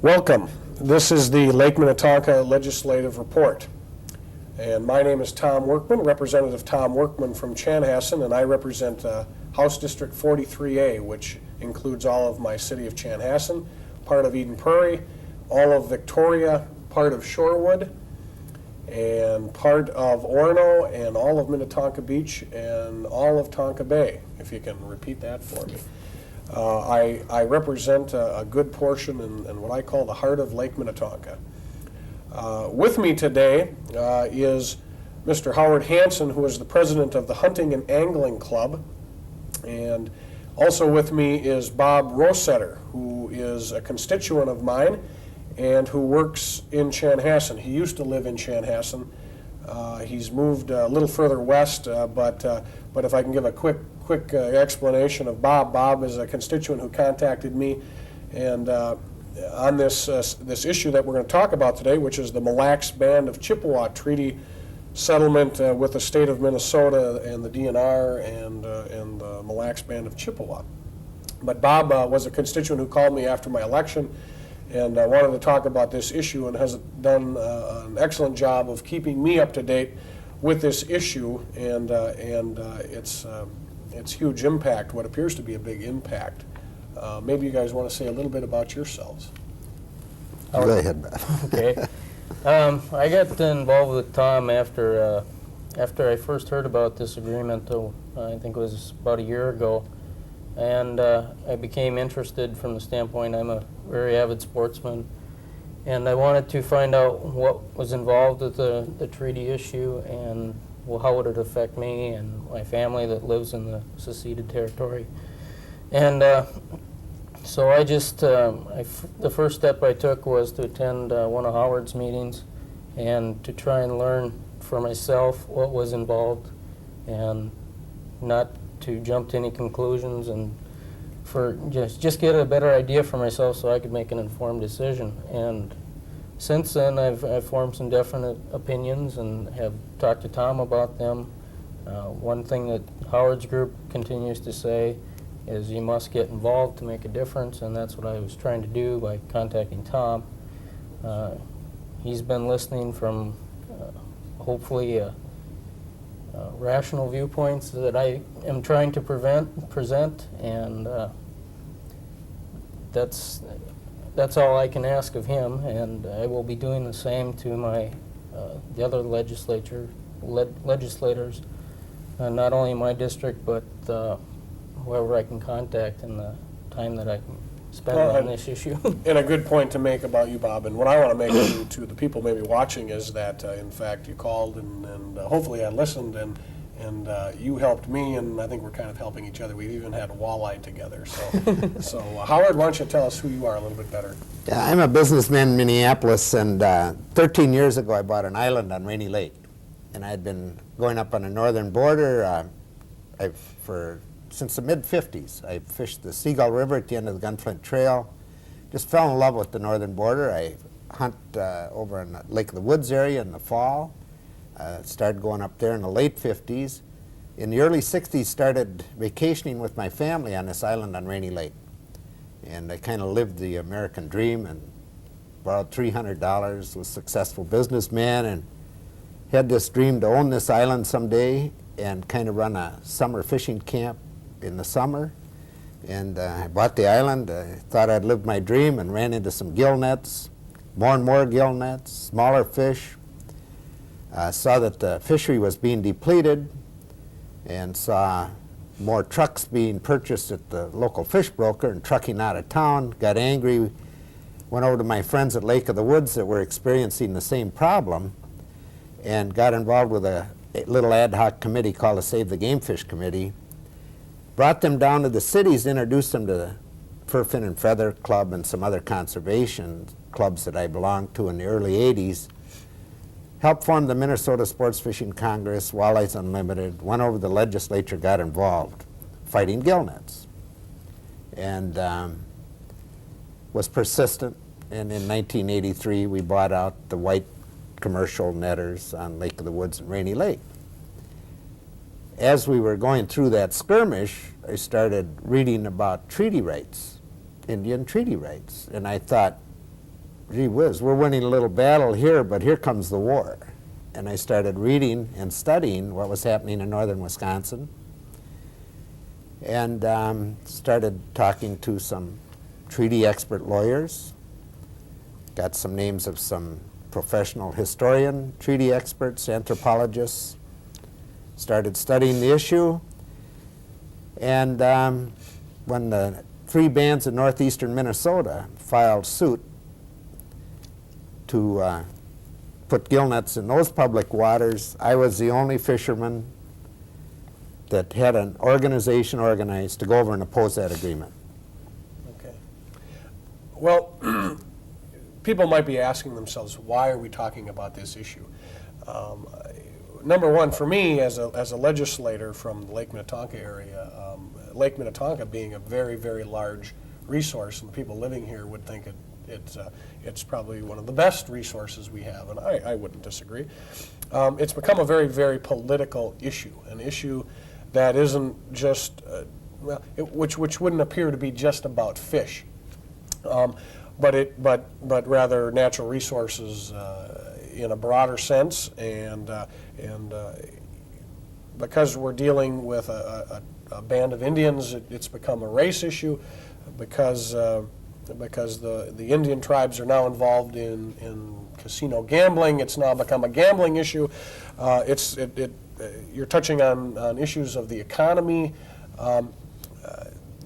Welcome. This is the Lake Minnetonka Legislative Report. And my name is Tom Workman, Representative Tom Workman from Chanhassen, and I represent House District 43A, which includes all of my city of Chanhassen, part of Eden Prairie, all of Victoria, part of Shorewood, and part of Orono, and all of Minnetonka Beach, and all of Tonka Bay, if you can repeat that for me. I represent a good portion in what I call the heart of Lake Minnetonka. With me today is Mr. Howard Hansen, who is the president of the Hunting and Angling Club. And also with me is Bob Rosetter, who is a constituent of mine and who works in Chanhassen. He used to live in Chanhassen. He's moved a little further west, but if I can give a quick explanation of Bob. Bob is a constituent who contacted me, and on this issue that we're going to talk about today, which is the Mille Lacs Band of Chippewa Treaty Settlement with the state of Minnesota and the DNR and the Mille Lacs Band of Chippewa. But Bob was a constituent who called me after my election and wanted to talk about this issue, and has done an excellent job of keeping me up to date with this issue and its huge impact, what appears to be a big impact. Maybe you guys want to say a little bit about yourselves. Go ahead, Bob. Okay. I got involved with Tom after I first heard about this agreement, I think it was about a year ago. And I became interested from the standpoint I'm a very avid sportsman. And I wanted to find out what was involved with the treaty issue and how would it affect me and my family that lives in the seceded territory. And so I just, the first step I took was to attend one of Howard's meetings and to try and learn for myself what was involved and not to jump to any conclusions, and for just get a better idea for myself so I could make an informed decision. And since then, I've formed some definite opinions and have talked to Tom about them. One thing that Howard's group continues to say is you must get involved to make a difference, and that's what I was trying to do by contacting Tom. He's been listening from hopefully rational viewpoints that I am trying to present, and that's all I can ask of him, and I will be doing the same to my the other legislators, not only in my district, but whoever I can contact in the time that I can spend on this issue. And a good point to make about you, Bob, and what I want to make to the people maybe watching is that, in fact, you called and hopefully I listened, and you helped me, and I think we're kind of helping each other. We've even had a walleye together. So Howard, why don't you tell us who you are a little bit better? Yeah, I'm a businessman in Minneapolis, and 13 years ago I bought an island on Rainy Lake. And I'd been going up on the northern border since the mid-'50s. I fished the Seagull River at the end of the Gunflint Trail. Just fell in love with the northern border. I hunt over in the Lake of the Woods area in the fall. Started going up there in the late 50s. In the early 60s, started vacationing with my family on this island on Rainy Lake. And I kind of lived the American dream and borrowed $300, was a successful businessman, and had this dream to own this island someday and kind of run a summer fishing camp in the summer. And I bought the island. I thought I'd lived my dream and ran into some gill nets, more and more gill nets, smaller fish. Saw that the fishery was being depleted and saw more trucks being purchased at the local fish broker and trucking out of town. Got angry, went over to my friends at Lake of the Woods that were experiencing the same problem, and got involved with a little ad hoc committee called the Save the Game Fish Committee. Brought them down to the cities, introduced them to the Fur, Fin, and Feather Club and some other conservation clubs that I belonged to in the early 80s. helped form the Minnesota Sports Fishing Congress, Walleyes Unlimited, went over to the legislature, got involved fighting gill nets, and was persistent. And in 1983, we bought out the white commercial netters on Lake of the Woods and Rainy Lake. As we were going through that skirmish, I started reading about treaty rights, Indian treaty rights, and I thought, gee whiz, we're winning a little battle here, but here comes the war. And I started reading and studying what was happening in northern Wisconsin, and started talking to some treaty expert lawyers, got some names of some professional historian, treaty experts, anthropologists, started studying the issue, and when the 3 bands in northeastern Minnesota filed suit to put gill nets in those public waters, I was the only fisherman that had an organization organized to go over and oppose that agreement. Okay. Well, people might be asking themselves, why are we talking about this issue? Number one, for me, as a legislator from the Lake Minnetonka area, Lake Minnetonka being a very, very large resource, and people living here would think it's probably one of the best resources we have, and I wouldn't disagree. It's become a very, very political issue, an issue that isn't just, which wouldn't appear to be just about fish, but rather natural resources in a broader sense, and because we're dealing with a band of Indians, it's become a race issue, because the Indian tribes are now involved in casino gambling. It's now become a gambling issue. You're touching on issues of the economy.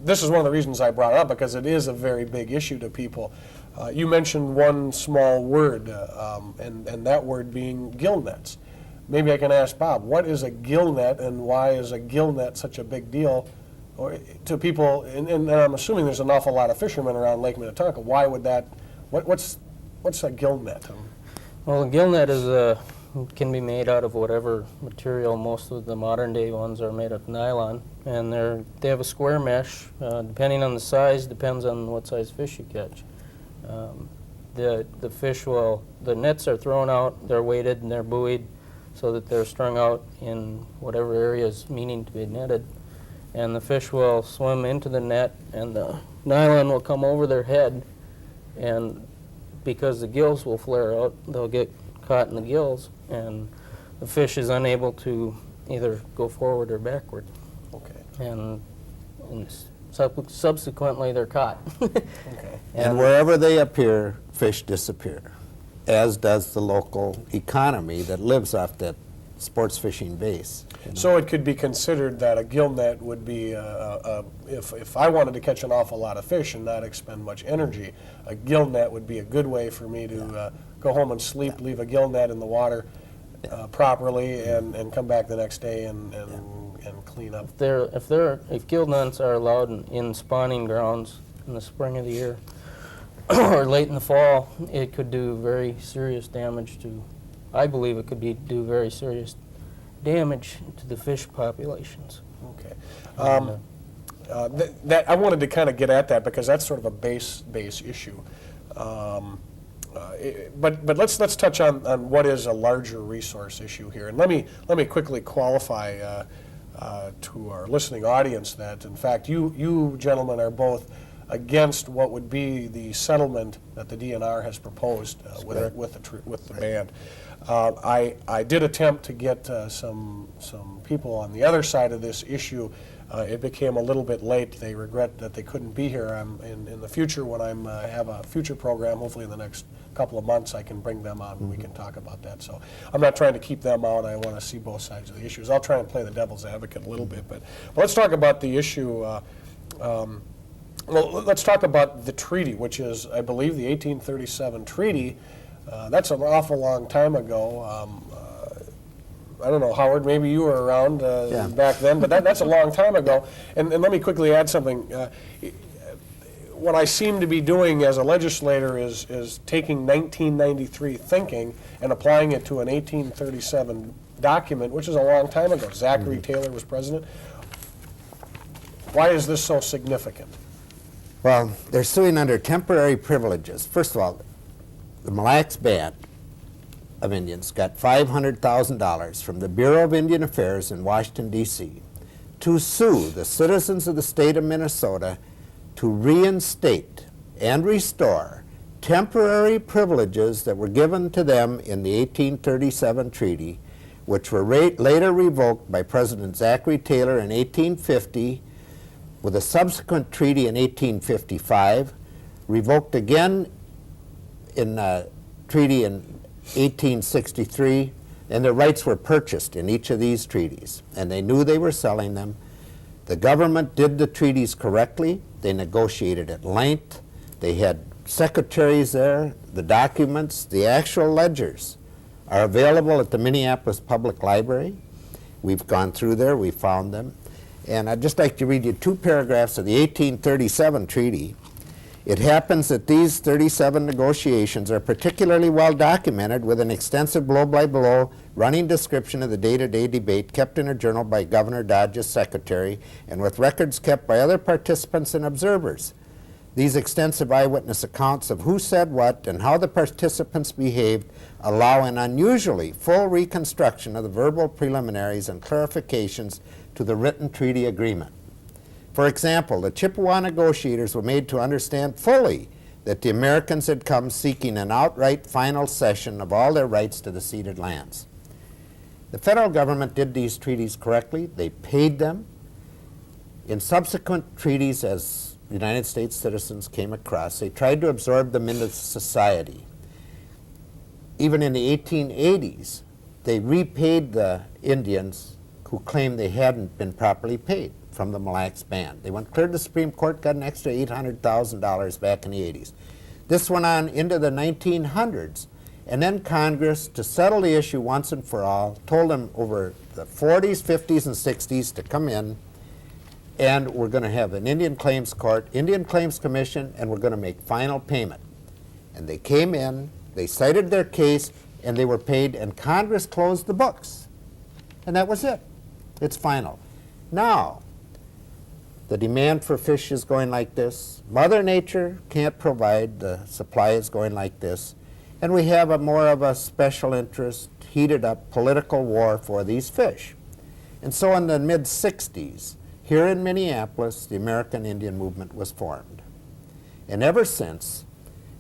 This is one of the reasons I brought it up, because it is a very big issue to people. You mentioned one small word, and that word being gill nets. Maybe I can ask Bob, what is a gill net, and why is a gill net such a big deal to people? And I'm assuming there's an awful lot of fishermen around Lake Minnetonka. Why would that? What's a gill net? Well, a gill net can be made out of whatever material. Most of the modern day ones are made of nylon, and they have a square mesh. Depending on the size, depends on what size fish you catch. The nets are thrown out, they're weighted and they're buoyed so that they're strung out in whatever area is meaning to be netted. And the fish will swim into the net, and the nylon will come over their head, and because the gills will flare out, they'll get caught in the gills, and the fish is unable to either go forward or backward. Okay. And subsequently, they're caught. Okay. And wherever they appear, fish disappear, as does the local economy that lives off that sports fishing base. So it could be considered that a gill net would be, if I wanted to catch an awful lot of fish and not expend much energy, a gill net would be a good way for me to go home and sleep, leave a gill net in the water properly, and come back the next day and clean up. If gill nets are allowed in spawning grounds in the spring of the year or late in the fall, it could do very serious damage to. I believe it could do very serious damage to the fish populations. Okay. That I wanted to kind of get at that, because that's sort of a base issue. But let's touch on what is a larger resource issue here, and let me quickly qualify to our listening audience that in fact you gentlemen are both against what would be the settlement that the DNR has proposed with the band. I did attempt to get some people on the other side of this issue. It became a little bit late. They regret that they couldn't be here. In the future, when I have a future program, hopefully in the next couple of months, I can bring them on and we can talk about that. So I'm not trying to keep them out. I want to see both sides of the issues. I'll try and play the devil's advocate a little bit, but let's talk about the issue. Well, let's talk about the treaty, which is, I believe, the 1837 treaty. That's an awful long time ago. I don't know, Howard, maybe you were around back then, but that's a long time ago. And let me quickly add something. what I seem to be doing as a legislator is taking 1993 thinking and applying it to an 1837 document, which is a long time ago. Zachary Taylor was president. Why is this so significant? Well, they're suing under temporary privileges. First of all, the Mille Lacs Band of Indians got $500,000 from the Bureau of Indian Affairs in Washington, D.C. to sue the citizens of the state of Minnesota to reinstate and restore temporary privileges that were given to them in the 1837 treaty, which were later revoked by President Zachary Taylor in 1850, with a subsequent treaty in 1855, revoked again in a treaty in 1863, and their rights were purchased in each of these treaties, and they knew they were selling them. The government did the treaties correctly. They negotiated at length. They had secretaries there. The documents, the actual ledgers are available at the Minneapolis Public Library. We've gone through there. We found them. And I'd just like to read you 2 paragraphs of the 1837 treaty. It happens that these 37 negotiations are particularly well documented with an extensive blow-by-blow running description of the day-to-day debate kept in a journal by Governor Dodge's secretary and with records kept by other participants and observers. These extensive eyewitness accounts of who said what and how the participants behaved allow an unusually full reconstruction of the verbal preliminaries and clarifications to the written treaty agreement. For example, the Chippewa negotiators were made to understand fully that the Americans had come seeking an outright final cession of all their rights to the ceded lands. The federal government did these treaties correctly. They paid them. In subsequent treaties, as United States citizens came across, they tried to absorb them into society. Even in the 1880s, they repaid the Indians who claimed they hadn't been properly paid from the Mille Lacs Band. They went clear to the Supreme Court, got an extra $800,000 back in the 80s. This went on into the 1900s, and then Congress, to settle the issue once and for all, told them over the 40s, 50s, and 60s to come in, and we're going to have an Indian Claims Court, Indian Claims Commission, and we're going to make final payment. And they came in, they cited their case, and they were paid, and Congress closed the books. And that was it. It's final. Now, the demand for fish is going like this. Mother Nature can't provide. The supply is going like this. And we have a more of a special interest, heated up political war for these fish. And so in the mid-60s, here in Minneapolis, the American Indian Movement was formed. And ever since,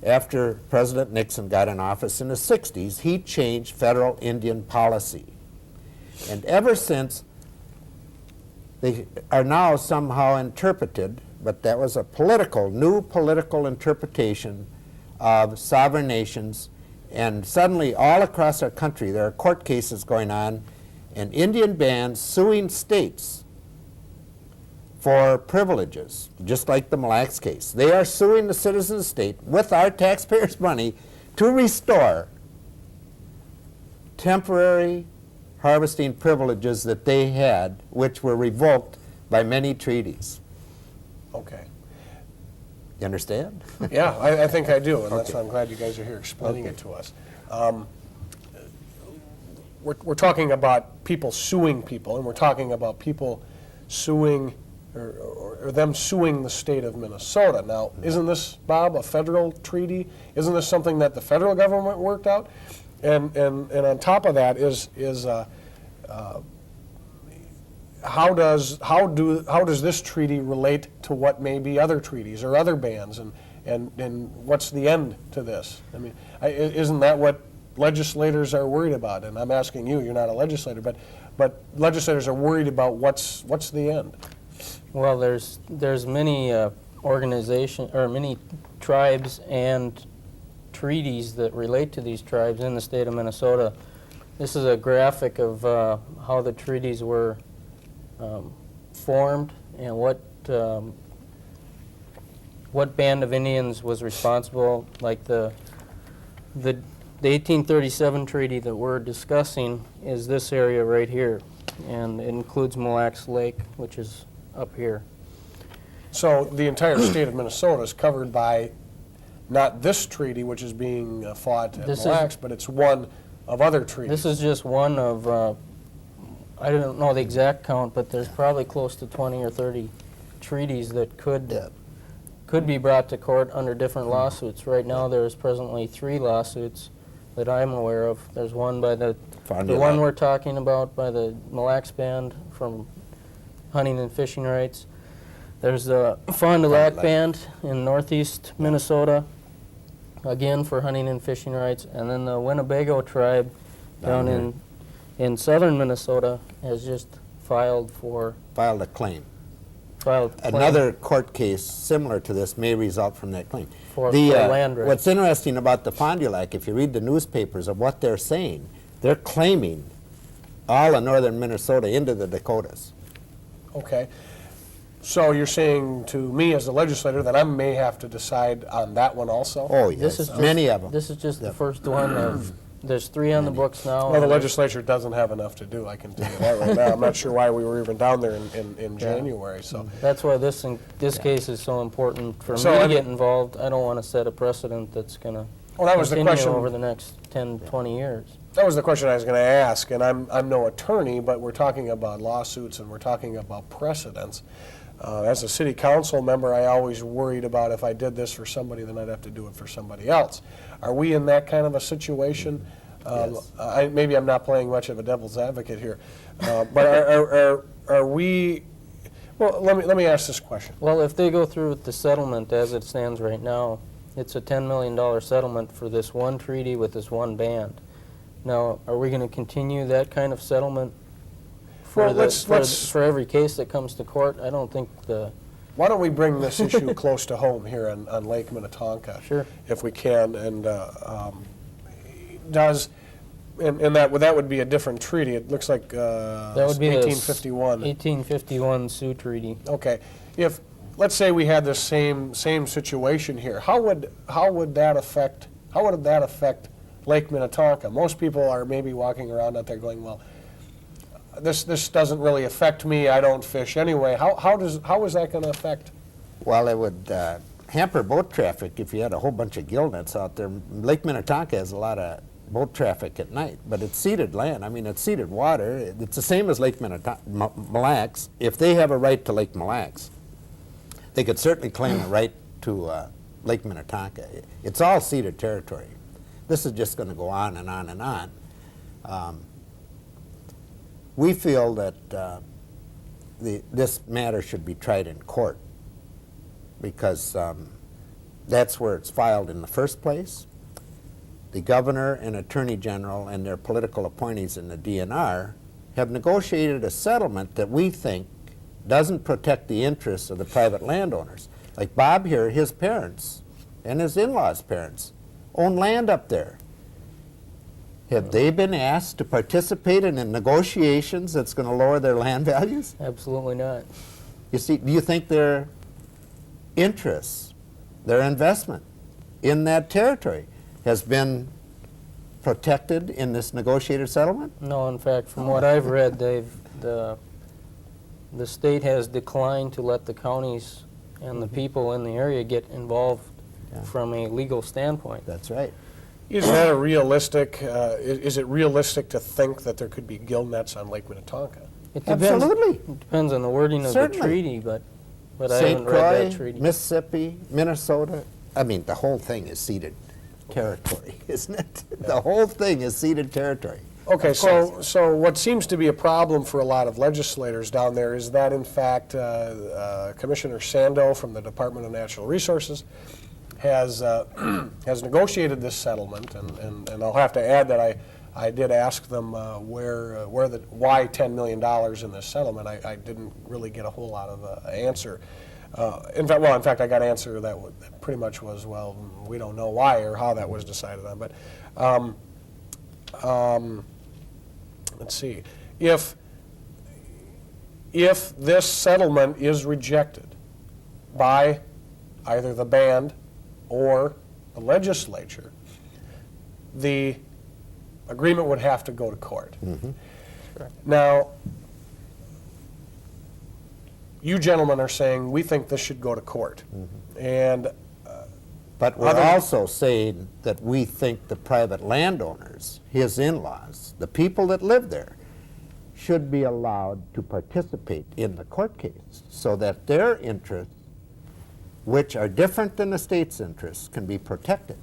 after President Nixon got in office in the 60s, he changed federal Indian policy. And ever since, they are now somehow interpreted, but that was a new political interpretation of sovereign nations, and suddenly all across our country there are court cases going on and Indian bands suing states for privileges, just like the Mille Lacs case. They are suing the citizens of the state with our taxpayers' money to restore temporary harvesting privileges that they had, which were revoked by many treaties. Okay. You understand? Yeah, I think I do, and that's Okay. why I'm glad you guys are here explaining it to us. We're talking about people suing people, and we're talking about people suing, or them suing the state of Minnesota. Now, isn't this, Bob, a federal treaty? Isn't this something that the federal government worked out? And on top of that how does this treaty relate to what may be other treaties or other bans, and what's the end to this? I mean, isn't that what legislators are worried about? And I'm asking you, you're not a legislator, but legislators are worried about what's the end. Well, there's many many tribes and treaties that relate to these tribes in the state of Minnesota. This is a graphic of how the treaties were formed and what band of Indians was responsible. Like the 1837 treaty that we're discussing is this area right here, and it includes Mille Lacs Lake, which is up here. So the entire state of Minnesota is covered by not this treaty, which is being fought at This Mille Lacs, but it's one of other treaties. This is just one of, I don't know the exact count, but there's probably close to 20 or 30 treaties that could be brought to court under different lawsuits. Right now, there's presently 3 lawsuits that I'm aware of. There's one by the one we're talking about by the Mille Lacs Band from hunting and fishing rights. There's the Fond du Lac Band in northeast Minnesota, again for hunting and fishing rights, and then the Winnebago tribe down in southern Minnesota has just filed a claim. claim Another court case similar to this may result from that claim. for land rights. What's interesting about the Fond du Lac, if you read the newspapers of what they're saying, they're claiming all of northern Minnesota into the Dakotas. Okay. So you're saying to me as the legislator that I may have to decide on that one also? Oh, yes, This is just, many of them. This is just the first one of, there's 3 on the books now. Well, the legislature doesn't have enough to do, I can tell you that right now. I'm not sure why we were even down there in January, so. That's why this case is so important for So, me I to mean- get involved. I don't want to set a precedent that's going to Well, that was the continue question. over the next 10, 20 years. That was the question I was going to ask, and I'm no attorney, but we're talking about lawsuits and we're talking about precedents. As a city council member, I always worried about if I did this for somebody, then I'd have to do it for somebody else. Are we in that kind of a situation? Yes. Maybe I'm not playing much of a devil's advocate here, but are we? Well, let me ask this question. Well, if they go through with the settlement as it stands right now, it's a $10 million settlement for this one treaty with this one band. Now, are we going to continue that kind of settlement for, Well, for every case that comes to court? I don't think the... Why don't we bring this issue close to home here on Lake Minnetonka, Sure. if we can, and that would be a different treaty. It looks like That would be the 1851. 1851 Sioux Treaty. Okay, if let's say we had the same situation here, how would that affect Lake Minnetonka? Most people are maybe walking around out there going, well, this doesn't really affect me. I don't fish anyway. How is that going to affect? Well, it would hamper boat traffic if you had a whole bunch of gill nets out there. Lake Minnetonka has a lot of boat traffic at night, but it's ceded land. I mean, it's ceded water. It's the same as Lake Mille Lacs. If they have a right to Lake Mille Lacs, they could certainly claim a right to Lake Minnetonka. It's all ceded territory. This is just going to go on and on and on. We feel that this matter should be tried in court because that's where it's filed in the first place. The governor and attorney general and their political appointees in the DNR have negotiated a settlement that we think doesn't protect the interests of the private landowners. Like Bob here, his parents and his in-laws' parents own land up there. Have they been asked to participate in the negotiations that's going to lower their land values? Absolutely not. You see, do you think their interests, their investment in that territory has been protected in this negotiated settlement? No, in fact, from what I've read, the state has declined to let the counties and the people in the area get involved from a legal standpoint. That's right. Is that a realistic? Is it realistic to think that there could be gill nets on Lake Minnetonka? It depends, Absolutely. It depends on the wording of Certainly. the treaty, but I St. haven't read Croix, that treaty. Mississippi, Minnesota. I mean, the whole thing is ceded territory, isn't it? The whole thing is ceded territory. Okay, so what seems to be a problem for a lot of legislators down there is that, in fact, Commissioner Sando from the Department of Natural Resources has negotiated this settlement, and I'll have to add that I did ask them why $10 million in this settlement. I didn't really get a whole lot of answer. In fact, I got an answer that pretty much was, well, we don't know why or how that was decided on. But let's see. If this settlement is rejected by either the band or the legislature, the agreement would have to go to court. Mm-hmm. Sure. Now, you gentlemen are saying, we think this should go to court. And But we're Other- also saying that we think the private landowners, his in-laws, the people that live there, should be allowed to participate in the court case so that their interests, which are different than the state's interests, can be protected.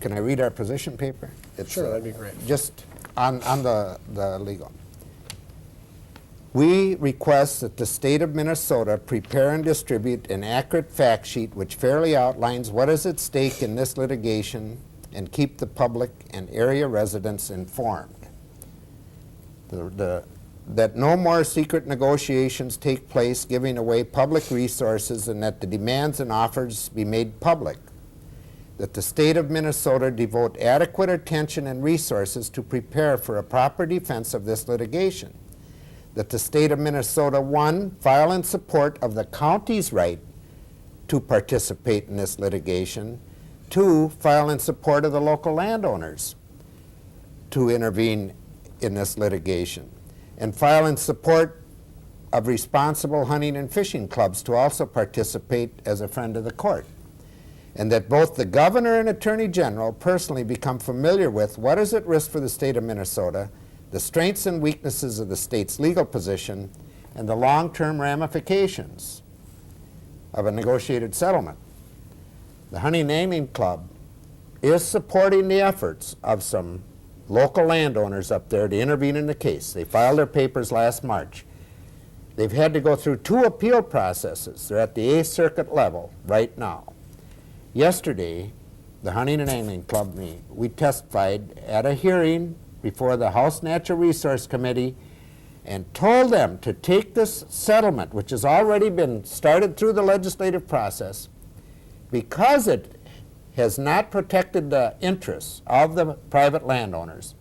Can I read our position paper? It's, Sure, that'd be great. Just on the legal. We request that the state of Minnesota prepare and distribute an accurate fact sheet which fairly outlines what is at stake in this litigation and keep the public and area residents informed. That no more secret negotiations take place giving away public resources, and that the demands and offers be made public. That the state of Minnesota devote adequate attention and resources to prepare for a proper defense of this litigation. That the state of Minnesota, 1, file in support of the county's right to participate in this litigation, 2, file in support of the local landowners to intervene in this litigation, and file in support of responsible hunting and fishing clubs to also participate as a friend of the court. And that both the governor and attorney general personally become familiar with what is at risk for the state of Minnesota, the strengths and weaknesses of the state's legal position, and the long-term ramifications of a negotiated settlement. The Hunting and Angling Club is supporting the efforts of some local landowners up there to intervene in the case. They filed their papers last March. They've had to go through 2 appeal processes. They're at the 8th Circuit level right now. Yesterday, the Hunting and Angling Club, we testified at a hearing before the House Natural Resource Committee and told them to take this settlement, which has already been started through the legislative process, because it has not protected the interests of the private landowners,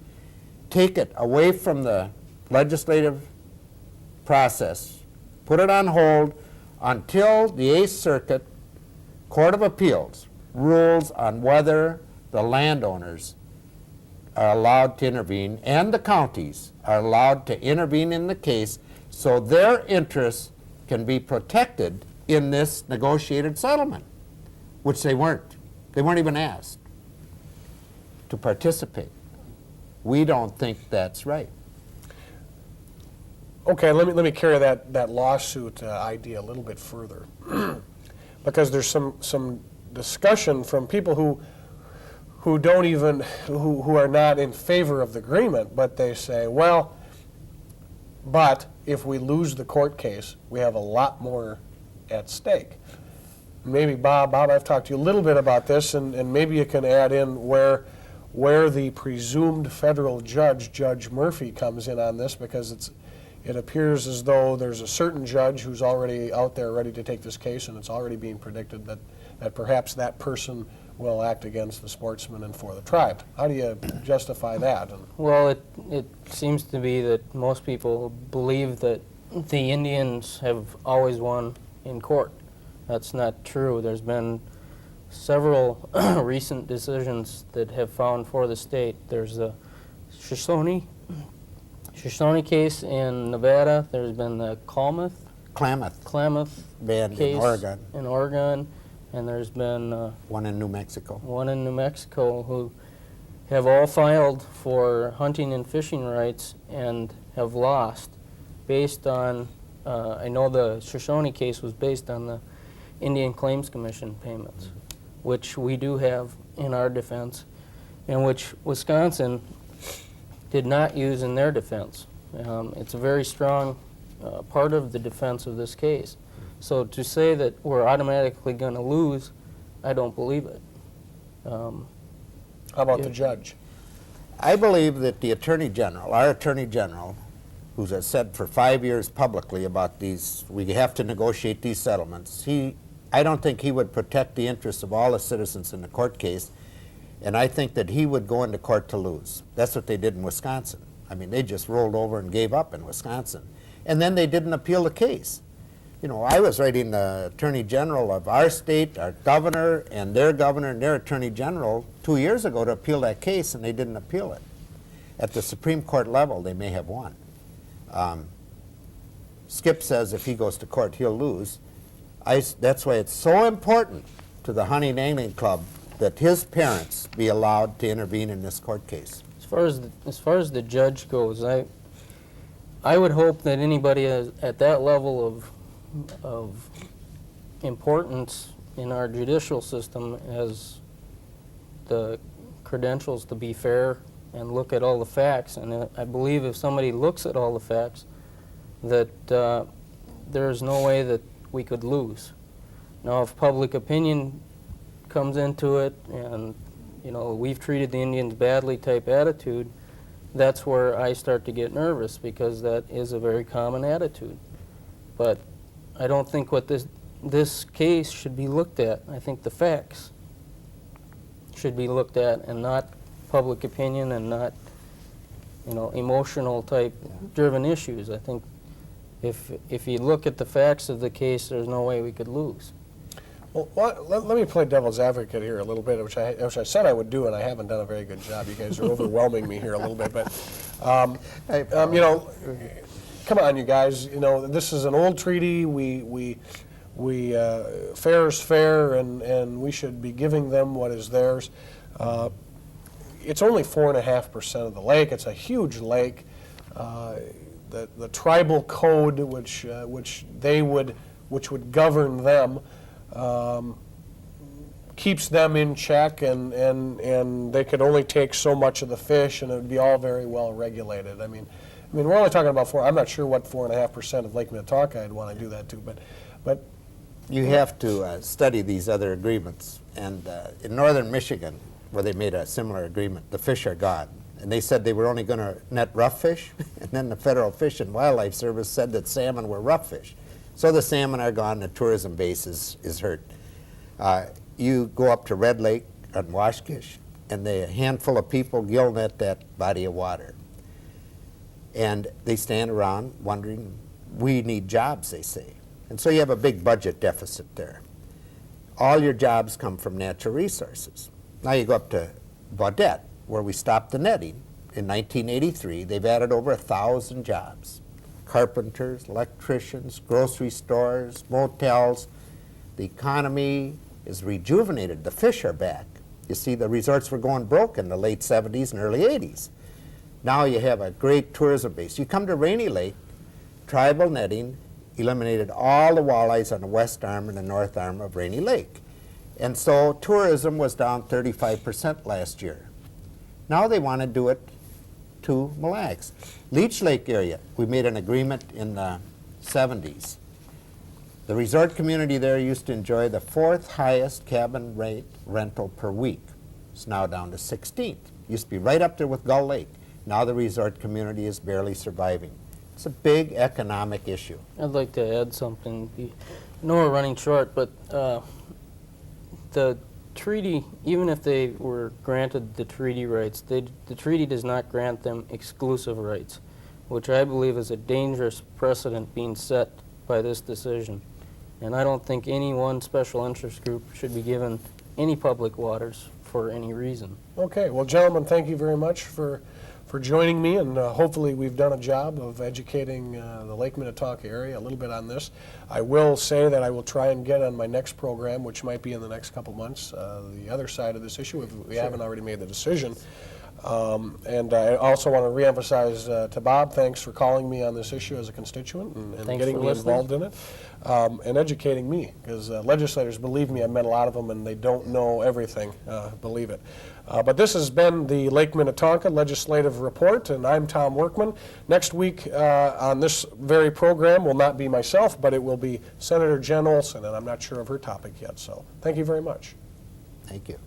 take it away from the legislative process, put it on hold until the 8th Circuit Court of Appeals rules on whether the landowners are allowed to intervene and the counties are allowed to intervene in the case so their interests can be protected in this negotiated settlement, which they weren't. They weren't even asked to participate. We don't think that's right. Okay, let me carry that lawsuit idea a little bit further, because there's some discussion from people who don't even who are not in favor of the agreement, but they say, well, but if we lose the court case, we have a lot more at stake. Maybe Bob, I've talked to you a little bit about this, and maybe you can add in where the presumed federal judge, Judge Murphy, comes in on this, because it appears as though there's a certain judge who's already out there ready to take this case, and it's already being predicted that perhaps that person will act against the sportsmen and for the tribe. How do you justify that? Well, it seems to be that most people believe that the Indians have always won in court. That's not true. There's been several recent decisions that have found for the state. There's the Shoshone case in Nevada. There's been the Klamath Band case in Oregon. And there's been One in New Mexico. one in New Mexico, who have all filed for hunting and fishing rights and have lost based on, I know the Shoshone case was based on the Indian Claims Commission payments, which we do have in our defense, and which Wisconsin did not use in their defense. It's a very strong part of the defense of this case. So to say that we're automatically going to lose, I don't believe it. How about the judge? I believe that the Attorney General, our Attorney General, who's said for 5 years publicly about these, we have to negotiate these settlements, I don't think he would protect the interests of all the citizens in the court case, and I think that he would go into court to lose. That's what they did in Wisconsin. I mean, they just rolled over and gave up in Wisconsin. And then they didn't appeal the case. You know, I was writing the Attorney General of our state, our governor and their Attorney General 2 years ago to appeal that case, and they didn't appeal it. At the Supreme Court level, they may have won. Skip says if he goes to court, he'll lose. That's why it's so important to the Hunting and Angling Club that his parents be allowed to intervene in this court case. As far as the judge goes, I would hope that anybody at that level of importance in our judicial system has the credentials to be fair and look at all the facts. And I believe if somebody looks at all the facts, that there is no way that we could lose. Now, if public opinion comes into it and, you know, we've treated the Indians badly type attitude, that's where I start to get nervous, because that is a very common attitude. But I don't think what this case should be looked at. I think the facts should be looked at, and not public opinion, and not, you know, emotional type driven issues. I think if you look at the facts of the case, there's no way we could lose. Well, let me play devil's advocate here a little bit, which I said I would do, and I haven't done a very good job. You guys are overwhelming me here a little bit, but you know, come on, you guys. You know, this is an old treaty. We fair is fair, and we should be giving them what is theirs. It's only 4.5% of the lake. It's a huge lake. The tribal code, which would govern them, keeps them in check, and they could only take so much of the fish, and it would be all very well regulated. I mean, we're only talking about I'm not sure what 4.5% of Lake Minnetonka I'd want to do that to, but you have to study these other agreements. And in northern Michigan, where they made a similar agreement, the fish are gone. And they said they were only going to net rough fish, and then the Federal Fish and Wildlife Service said that salmon were rough fish. So the salmon are gone, the tourism base is hurt. You go up to Red Lake on Washkish, and a handful of people gill net that body of water. And they stand around wondering, we need jobs, they say. And so you have a big budget deficit there. All your jobs come from natural resources. Now you go up to Baudette, where we stopped the netting in 1983. They've added over 1,000 jobs. Carpenters, electricians, grocery stores, motels. The economy is rejuvenated. The fish are back. You see, the resorts were going broke in the late 70s and early 80s. Now you have a great tourism base. You come to Rainy Lake, tribal netting eliminated all the walleyes on the west arm and the north arm of Rainy Lake. And so tourism was down 35% last year. Now they want to do it to Mille Lacs. Leech Lake area, we made an agreement in the 70s. The resort community there used to enjoy the 4th highest cabin rate rental per week. It's now down to 16th. Used to be right up there with Gull Lake. Now the resort community is barely surviving. It's a big economic issue. I'd like to add something. I know we're running short, but the treaty, even if they were granted the treaty rights, the treaty does not grant them exclusive rights, which I believe is a dangerous precedent being set by this decision. And I don't think any one special interest group should be given any public waters for any reason. okay. Well, gentlemen, thank you very much for joining me, and hopefully we've done a job of educating the Lake Minnetonka area a little bit on this. I will say that I will try and get on my next program, which might be in the next couple months, the other side of this issue if we haven't already made the decision. And I also want to reemphasize to Bob, thanks for calling me on this issue as a constituent and getting me involved in it, and educating me, because legislators, believe me, I've met a lot of them, and they don't know everything, believe it. But this has been the Lake Minnetonka Legislative Report, and I'm Tom Workman. Next week on this very program will not be myself, but it will be Senator Jen Olson, and I'm not sure of her topic yet, so thank you very much. Thank you.